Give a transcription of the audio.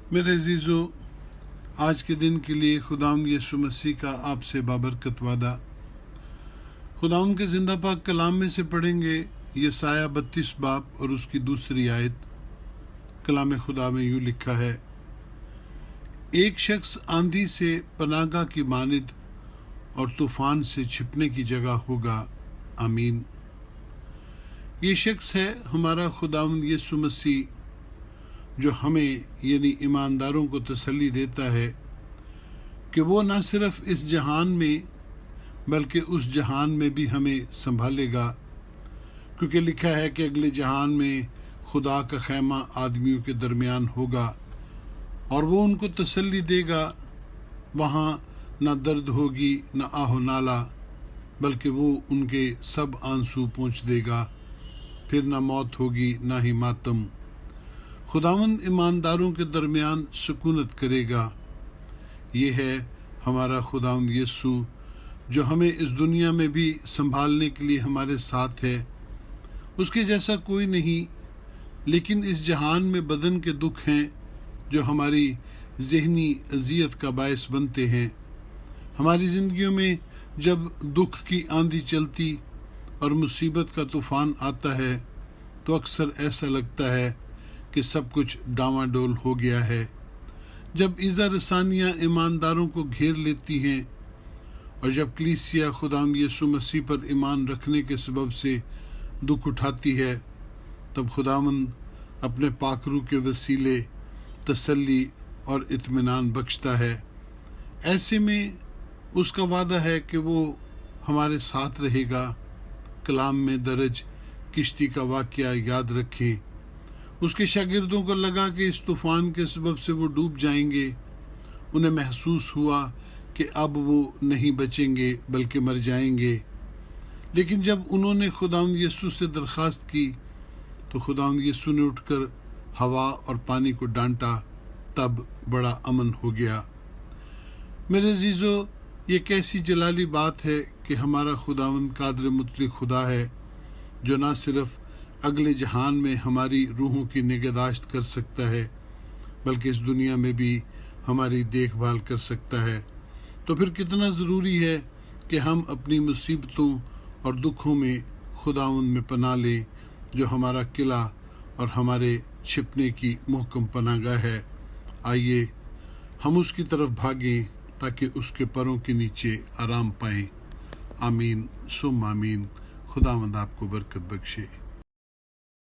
मेरे अजीज़ों, आज के दिन के लिए खुदावंद यीशु मसीह का आपसे बाबरकत वादा। खुदावंद के जिंदा पाक कलाम में से पढ़ेंगे यसाया 32 बाब और उसकी दूसरी आयत। कलाम खुदा में यूँ लिखा है, एक शख्स आंधी से पनागा की मानिद और तूफान से छिपने की जगह होगा। आमीन। ये शख्स है हमारा खुदावंद यीशु मसीह, जो हमें यानी ईमानदारों को तसल्ली देता है कि वो न सिर्फ इस जहान में बल्कि उस जहान में भी हमें संभालेगा, क्योंकि लिखा है कि अगले जहान में खुदा का खैमा आदमियों के दरमियान होगा और वो उनको तसल्ली देगा। वहाँ न दर्द होगी न आहो नाला, बल्कि वो उनके सब आंसू पोंछ देगा। फिर न मौत होगी न ही मातम। खुदावंद ईमानदारों के दरमियान सुकूनत करेगा। ये है हमारा खुदावंद यीशु, जो हमें इस दुनिया में भी संभालने के लिए हमारे साथ है। उसके जैसा कोई नहीं, लेकिन इस जहान में बदन के दुख हैं जो हमारी ज़हनी अज़ियत का बायस बनते हैं। हमारी ज़िंदगियों में जब दुख की आंधी चलती और मुसीबत का तूफ़ान आता है तो अक्सर ऐसा लगता है कि सब कुछ डामाडोल हो गया है। जब इज़ा रसानियाँ ईमानदारों को घेर लेती हैं और जब कलीसिया खुदाम यीशु मसीह पर ईमान रखने के सबब से दुख उठाती है, तब खुदावंद अपने पाकरू के वसीले तसल्ली और इत्मीनान बख्शता है। ऐसे में उसका वादा है कि वो हमारे साथ रहेगा। कलाम में दर्ज किश्ती का वाक़या याद रखें। उसके शागिर्दों को लगा कि इस तूफ़ान के सबब से वो डूब जाएंगे। उन्हें महसूस हुआ कि अब वो नहीं बचेंगे बल्कि मर जाएंगे। लेकिन जब उन्होंने खुदावंद यीशु से दरख्वास्त की तो खुदावंद यीशु ने उठकर हवा और पानी को डांटा। तब बड़ा अमन हो गया। मेरे अजीज़ों, ये कैसी जलाली बात है कि हमारा खुदावंद कादिर मुतलक खुदा है, जो ना सिर्फ अगले जहान में हमारी रूहों की निगहदाश्त कर सकता है बल्कि इस दुनिया में भी हमारी देखभाल कर सकता है। तो फिर कितना ज़रूरी है कि हम अपनी मुसीबतों और दुखों में खुदावंद में पनाह लें, जो हमारा किला और हमारे छिपने की मुहकम पनाहगाह है। आइए हम उसकी तरफ भागें ताकि उसके परों के नीचे आराम पाएं। आमीन सुम आमीन। खुदावंद आपको बरकत बख्शे।